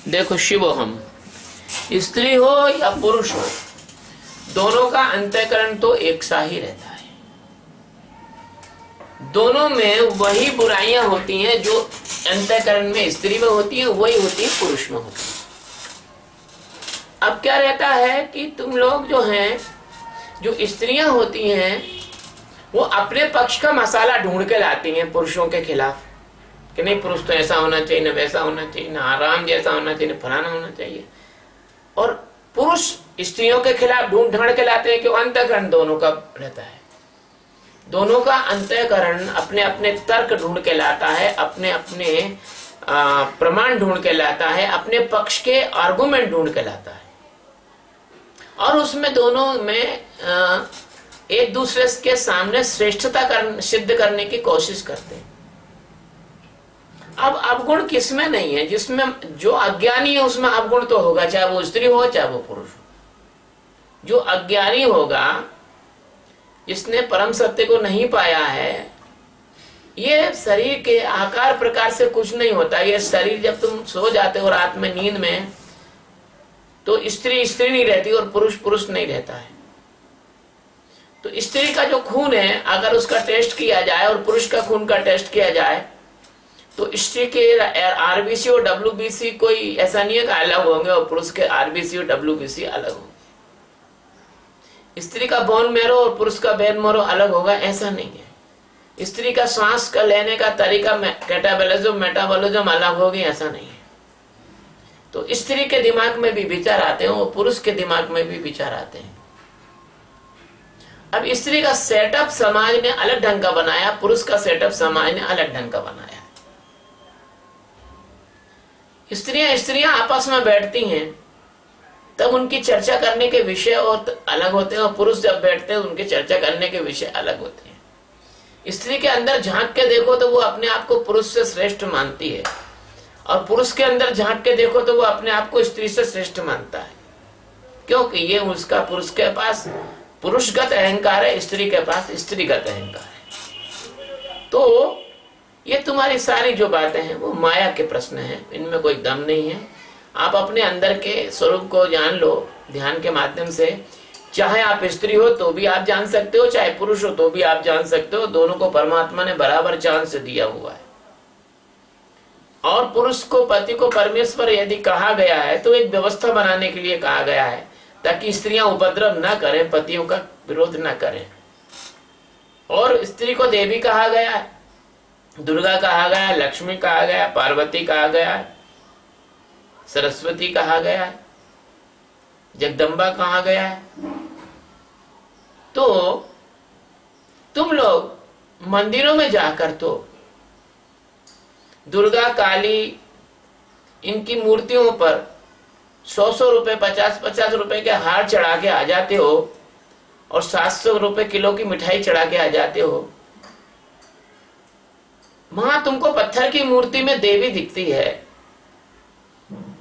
देखो, शिवोहम, स्त्री हो या पुरुष हो, दोनों का अंतःकरण तो एक सा ही रहता है। दोनों में वही बुराइयां होती हैं जो अंतःकरण में स्त्री में होती हैं, वही होती है पुरुष में होती है। अब क्या रहता है कि तुम लोग जो हैं, जो स्त्रियां होती हैं, वो अपने पक्ष का मसाला ढूंढ के लाती हैं पुरुषों के खिलाफ कि नहीं, पुरुष तो ऐसा होना चाहिए, न वैसा होना चाहिए, न आराम जैसा होना चाहिए, न फलाना होना चाहिए। और पुरुष स्त्रियों के खिलाफ ढूंढ ढांड के लाते हैं कि अंतःकरण दोनों का रहता है। दोनों का अंतःकरण अपने अपने तर्क ढूंढ के लाता है, अपने अपने प्रमाण ढूंढ के लाता है, अपने पक्ष के आर्गुमेंट ढूंढ के लाता है, और उसमें दोनों में एक दूसरे के सामने श्रेष्ठता सिद्ध करने की कोशिश करते हैं। अब अवगुण किसमें नहीं है? जिसमें जो अज्ञानी है उसमें अवगुण तो होगा, चाहे वो स्त्री हो चाहे वो पुरुष हो। जो अज्ञानी होगा, जिसने परम सत्य को नहीं पाया है, ये शरीर के आकार प्रकार से कुछ नहीं होता। ये शरीर जब तुम सो जाते हो रात में नींद में, तो स्त्री स्त्री नहीं रहती और पुरुष पुरुष नहीं रहता है। तो स्त्री का जो खून है, अगर उसका टेस्ट किया जाए और पुरुष का खून का टेस्ट किया जाए, तो स्त्री के आरबीसी और डब्ल्यूबीसी कोई ऐसा नहीं है कि अलग होंगे और पुरुष के आरबीसी और डब्ल्यूबीसी अलग होंगे। स्त्री का बोन मैरो और पुरुष का बोन मैरो अलग होगा, ऐसा नहीं है। स्त्री का श्वास का लेने का तरीका, कैटाबोलिज्म मेटाबॉलिज्म अलग होगी, ऐसा नहीं है। तो स्त्री के दिमाग में भी विचार आते हैं और पुरुष के दिमाग में भी विचार आते हैं। अब स्त्री का सेटअप समाज ने अलग ढंग का बनाया, पुरुष का सेटअप समाज ने अलग ढंग का बनाया। स्त्रियां आपस में बैठती हैं तब उनकी चर्चा करने के विषय और अलग होते हैं, और पुरुष जब बैठते हैं उनकी चर्चा करने के विषय अलग होते हैं। स्त्री के अंदर झांक के देखो तो वो अपने आप को पुरुष से श्रेष्ठ मानती है, और पुरुष के अंदर झांक के देखो तो वो अपने आप को स्त्री से श्रेष्ठ मानता है, क्योंकि ये उसका पुरुष के पास पुरुषगत अहंकार है, स्त्री के पास स्त्रीगत अहंकार है। तो ये तुम्हारी सारी जो बातें हैं वो माया के प्रश्न हैं, इनमें कोई दम नहीं है। आप अपने अंदर के स्वरूप को जान लो ध्यान के माध्यम से। चाहे आप स्त्री हो तो भी आप जान सकते हो, चाहे पुरुष हो तो भी आप जान सकते हो। दोनों को परमात्मा ने बराबर चांस दिया हुआ है। और पुरुष को, पति को परमेश्वर यदि कहा गया है तो एक व्यवस्था बनाने के लिए कहा गया है, ताकि स्त्रियां उपद्रव न करें, पतियों का विरोध न करें। और स्त्री को देवी कहा गया है, दुर्गा कहा गया, लक्ष्मी कहा गया, पार्वती कहा गया, सरस्वती कहा गया, जगदम्बा कहा गया है। तो तुम लोग मंदिरों में जाकर तो दुर्गा, काली, इनकी मूर्तियों पर 100-100 रुपए, 50-50 रुपए के हार चढ़ा के आ जाते हो, और 700 रुपए किलो की मिठाई चढ़ा के आ जाते हो। वहां तुमको पत्थर की मूर्ति में देवी दिखती है,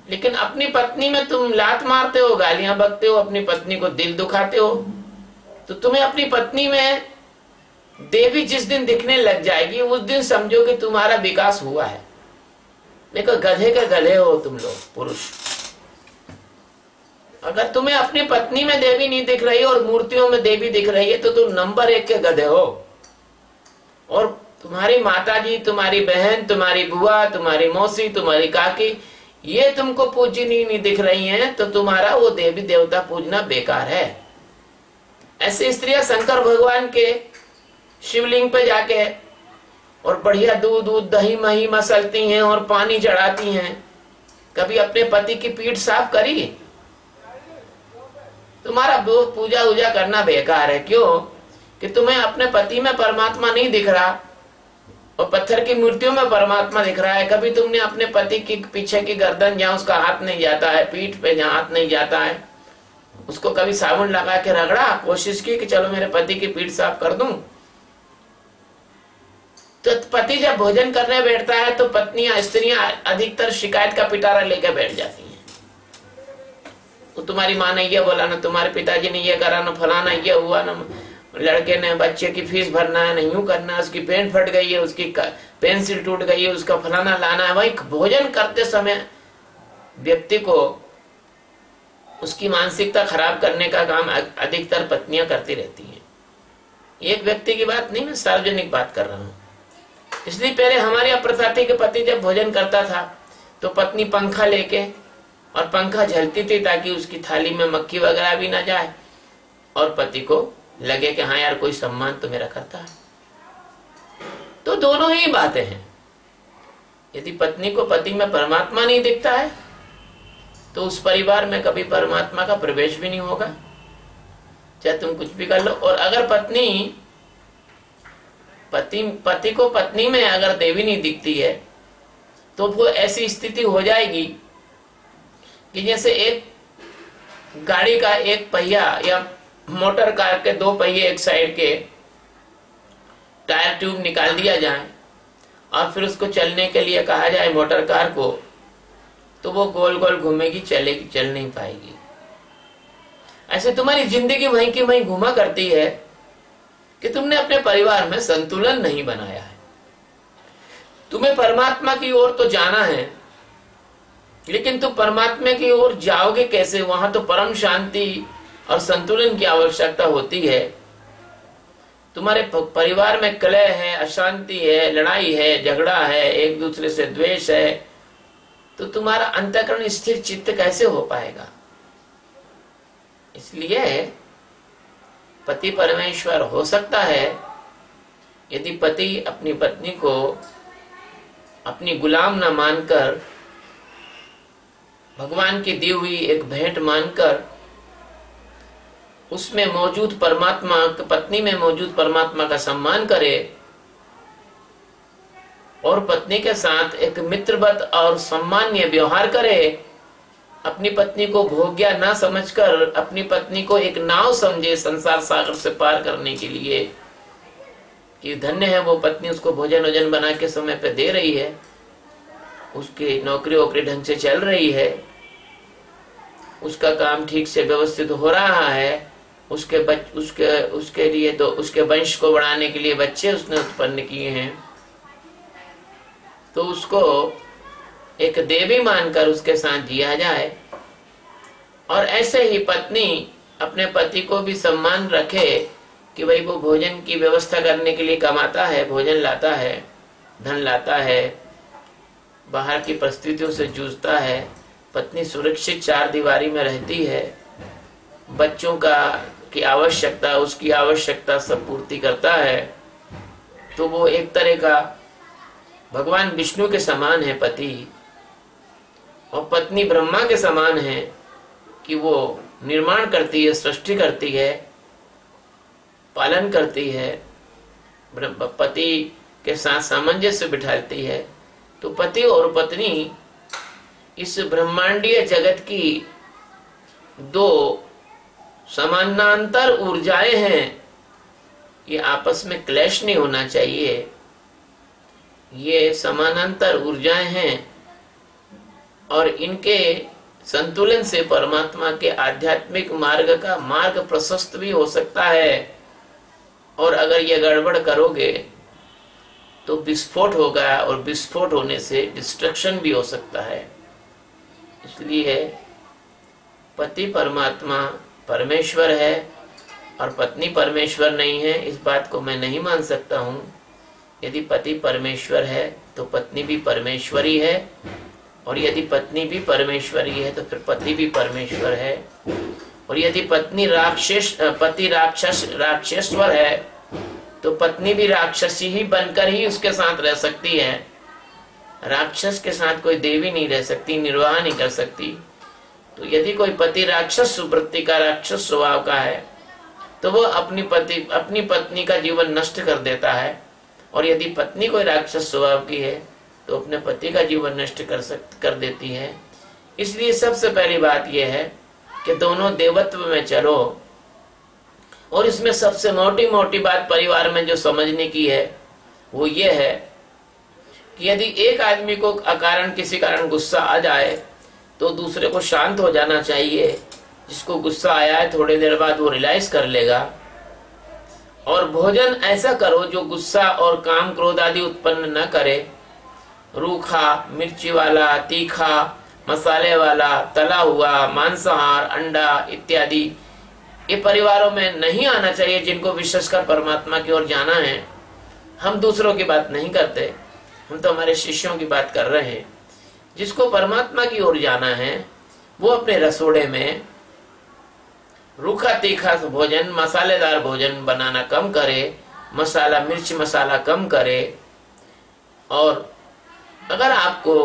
लेकिन अपनी पत्नी में तुम लात मारते हो, गालियां बकते हो, अपनी पत्नी को दिल दुखाते हो। तो तुम्हें अपनी पत्नी में देवी जिस दिन दिखने लग जाएगी, उस दिन समझो कि तुम्हारा विकास हुआ है। देखो, गधे के गधे हो तुम लोग पुरुष। अगर तुम्हें अपनी पत्नी में देवी नहीं दिख रही और मूर्तियों में देवी दिख रही है, तो तुम नंबर 1 के गधे हो। और तुम्हारी माताजी, तुम्हारी बहन, तुम्हारी बुआ, तुम्हारी मौसी, तुम्हारी काकी, ये तुमको पूजनी नहीं दिख रही हैं, तो तुम्हारा वो देवी देवता पूजना बेकार है। ऐसी स्त्रियां शंकर भगवान के शिवलिंग पे जाके और बढ़िया दूध दही मही मसलती हैं और पानी चढ़ाती हैं। कभी अपने पति की पीठ साफ करी? तुम्हारा पूजा वूजा करना बेकार है। क्यों? कि तुम्हें अपने पति में परमात्मा नहीं दिख रहा और पत्थर की मूर्तियों में परमात्मा दिख रहा है। कभी तुमने अपने पति की पीछे की गर्दन, जहाँ उसका हाथ नहीं जाता है, पीठ पे जहाँ हाथ नहीं जाता है, उसको कभी साबुन लगा के रगड़ा, कोशिश की कि चलो मेरे पति की पीठ साफ कर दूं? तो पति जब भोजन करने बैठता है तो पत्नियां, स्त्रियां अधिकतर शिकायत का पिटारा लेकर बैठ जाती हैं। वो तुम्हारी माँ ने ये बोला ना, तुम्हारे पिताजी ने ये करा ना, फलाना ये हुआ ना, लड़के ने बच्चे की फीस भरना है, नहीं यूं करना है, उसकी पेन फट गई है, उसकी पेंसिल टूट गई है, उसका फलाना लाना है। वही भोजन करते समय व्यक्ति को उसकी मानसिकता खराब करने का काम अधिकतर पत्नियां करती रहती हैं। एक व्यक्ति की बात नहीं, मैं सार्वजनिक बात कर रहा हूं। इसलिए पहले हमारे अप्रथा थी कि पति जब भोजन करता था तो पत्नी पंखा लेके, और पंखा झलती थी ताकि उसकी थाली में मक्खी वगैरह भी ना जाए, और पति को लगे कि हाँ यार कोई सम्मान तो मेरा करता है। तो दोनों ही बातें हैं। यदि पत्नी को पति में परमात्मा नहीं दिखता है तो उस परिवार में कभी परमात्मा का प्रवेश भी नहीं होगा, चाहे तुम कुछ भी कर लो। और अगर पति को पत्नी में अगर देवी नहीं दिखती है तो वो ऐसी स्थिति हो जाएगी कि जैसे एक गाड़ी का एक पहिया या मोटर कार के दो पहिए एक साइड के टायर ट्यूब निकाल दिया जाए और फिर उसको चलने के लिए कहा जाए मोटर कार को, तो वो गोल गोल घूमेगी, चलेगी, चल नहीं पाएगी। ऐसे तुम्हारी जिंदगी वहीं की वहीं घुमा करती है कि तुमने अपने परिवार में संतुलन नहीं बनाया है। तुम्हें परमात्मा की ओर तो जाना है, लेकिन तुम परमात्मा की ओर जाओगे कैसे? वहां तो परम शांति और संतुलन की आवश्यकता होती है। तुम्हारे परिवार में कलह है, अशांति है, लड़ाई है, झगड़ा है, एक दूसरे से द्वेष है, तो तुम्हारा अंतःकरण स्थिर चित्त कैसे हो पाएगा? इसलिए पति परमेश्वर हो सकता है यदि पति अपनी पत्नी को अपनी गुलाम न मानकर, भगवान की दी हुई एक भेंट मानकर, उसमें मौजूद परमात्मा, पत्नी में मौजूद परमात्मा का सम्मान करे और पत्नी के साथ एक मित्रवत और सम्मान्य व्यवहार करे। अपनी पत्नी को भोग्या ना समझकर अपनी पत्नी को एक नाव समझे संसार सागर से पार करने के लिए, कि धन्य है वो पत्नी, उसको भोजन वोजन बना के समय पे दे रही है, उसकी नौकरी वोकरी ढंग से चल रही है, उसका काम ठीक से व्यवस्थित हो रहा है, उसके लिए तो उसके वंश को बढ़ाने के लिए बच्चे उसने उत्पन्न किए हैं, तो उसको एक देवी मानकर उसके साथ जिया जाए। और ऐसे ही पत्नी अपने पति को भी सम्मान रखे कि भाई वो भोजन की व्यवस्था करने के लिए कमाता है, भोजन लाता है, धन लाता है, बाहर की परिस्थितियों से जूझता है, पत्नी सुरक्षित चार दीवारी में रहती है, बच्चों की आवश्यकता, उसकी आवश्यकता सब पूर्ति करता है, तो वो एक तरह का भगवान विष्णु के समान है पति, और पत्नी ब्रह्मा के समान है कि वो निर्माण करती है, सृष्टि करती है, पालन करती है, पति के साथ सामंजस्य बिठाती है। तो पति और पत्नी इस ब्रह्मांडीय जगत की दो समानांतर ऊर्जाएं हैं, ये आपस में क्लैश नहीं होना चाहिए। ये समानांतर ऊर्जाएं हैं और इनके संतुलन से परमात्मा के आध्यात्मिक मार्ग प्रशस्त भी हो सकता है। और अगर ये गड़बड़ करोगे तो विस्फोट होगा, और विस्फोट होने से डिस्ट्रक्शन भी हो सकता है। इसलिए पति परमात्मा परमेश्वर है और पत्नी परमेश्वर नहीं है, इस बात को मैं नहीं मान सकता हूँ। यदि पति परमेश्वर है तो पत्नी भी परमेश्वरी है, और यदि पत्नी भी परमेश्वरी है तो फिर पति भी परमेश्वर है। और यदि पति राक्षसेश्वर है तो पत्नी भी राक्षसी ही बनकर ही उसके साथ रह सकती है। राक्षस के साथ कोई देवी नहीं रह सकती, निर्वाह नहीं कर सकती। तो यदि कोई पति राक्षस सुवृत्ति का, राक्षस स्वभाव का है, तो वो अपनी पत्नी का जीवन नष्ट कर देता है। और यदि पत्नी कोई राक्षस स्वभाव की है तो अपने पति का जीवन नष्ट कर देती है। इसलिए सबसे पहली बात यह है कि दोनों देवत्व में चलो। और इसमें सबसे मोटी मोटी बात परिवार में जो समझने की है वो ये है कि यदि एक आदमी को किसी कारण गुस्सा आ जाए तो दूसरे को शांत हो जाना चाहिए। जिसको गुस्सा आया है थोड़ी देर बाद वो रियलाइज कर लेगा। और भोजन ऐसा करो जो गुस्सा और काम क्रोध आदि उत्पन्न न करे। रूखा, मिर्ची वाला, तीखा, मसाले वाला, तला हुआ, मांसाहार, अंडा इत्यादि ये परिवारों में नहीं आना चाहिए। जिनको विशेषकर परमात्मा की ओर जाना है, हम दूसरों की बात नहीं करते, हम तो हमारे शिष्यों की बात कर रहे हैं। जिसको परमात्मा की ओर जाना है वो अपने रसोड़े में रूखा तीखा भोजन, मसालेदार भोजन बनाना कम करे, मसाला मिर्च मसाला कम करे। और अगर आपको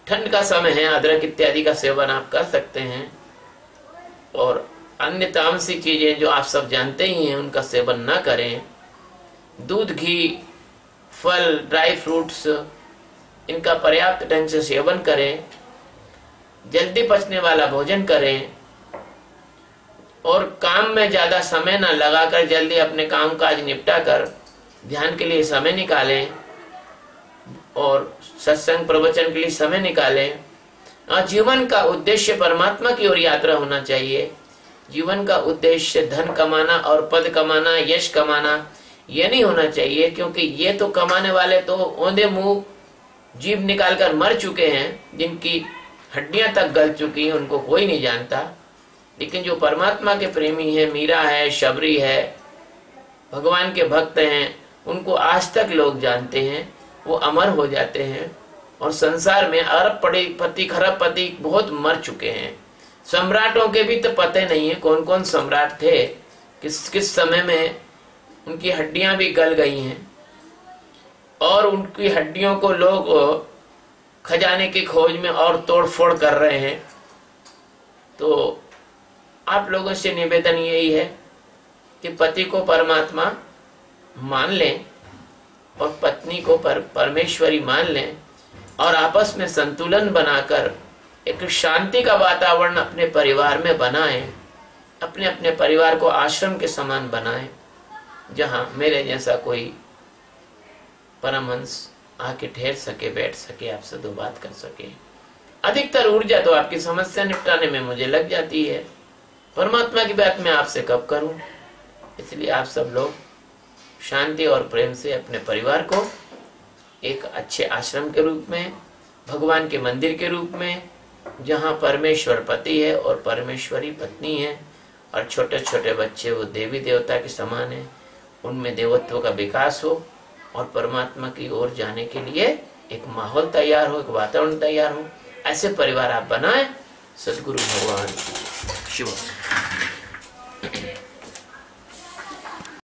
ठंड का समय है, अदरक इत्यादि का सेवन आप कर सकते हैं। और अन्य तामसिक चीजें जो आप सब जानते ही हैं उनका सेवन ना करें। दूध, घी, फल, ड्राई फ्रूट्स इनका पर्याप्त ढंग से सेवन करें। जल्दी पचने वाला भोजन करें और काम में ज्यादा समय न लगाकर जल्दी अपने काम काज निपटा कर ध्यान के लिए समय निकालें और सत्संग प्रवचन के लिए समय निकालें। और जीवन का उद्देश्य परमात्मा की ओर यात्रा होना चाहिए। जीवन का उद्देश्य धन कमाना और पद कमाना, यश कमाना ये नहीं होना चाहिए, क्योंकि ये तो कमाने वाले तो औंधे मुंह जीभ निकालकर मर चुके हैं, जिनकी हड्डियां तक गल चुकी हैं, उनको कोई नहीं जानता। लेकिन जो परमात्मा के प्रेमी है, मीरा है, शबरी है, भगवान के भक्त हैं, उनको आज तक लोग जानते हैं, वो अमर हो जाते हैं। और संसार में अरबपति खरबपति बहुत मर चुके हैं। सम्राटों के भी तो पते नहीं है कौन कौन सम्राट थे, किस किस समय में उनकी हड्डियां भी गल गई हैं और उनकी हड्डियों को लोग खजाने की खोज में और तोड़ फोड़ कर रहे हैं। तो आप लोगों से निवेदन यही है कि पति को परमात्मा मान लें और पत्नी को परमेश्वरी मान लें और आपस में संतुलन बनाकर एक शांति का वातावरण अपने परिवार में बनाएं। अपने अपने परिवार को आश्रम के समान बनाएं, जहां मेरे जैसा कोई परमहंस आके ठहर सके, बैठ सके, आपसे दो बात कर सके। अधिकतर ऊर्जा तो आपकी समस्या निपटाने में मुझे लग जाती है, परमात्मा की बात मैं आपसे कब करूं। इसलिए आप सब लोग शांति और प्रेम से अपने परिवार को एक अच्छे आश्रम के रूप में, भगवान के मंदिर के रूप में, जहां परमेश्वर पति है और परमेश्वरी पत्नी है और छोटे छोटे बच्चे वो देवी देवता के समान है, उनमें देवत्व का विकास हो और परमात्मा की ओर जाने के लिए एक माहौल तैयार हो, एक वातावरण तैयार हो। ऐसे परिवार आप बनाएं। सद्गुरु भगवान शिव।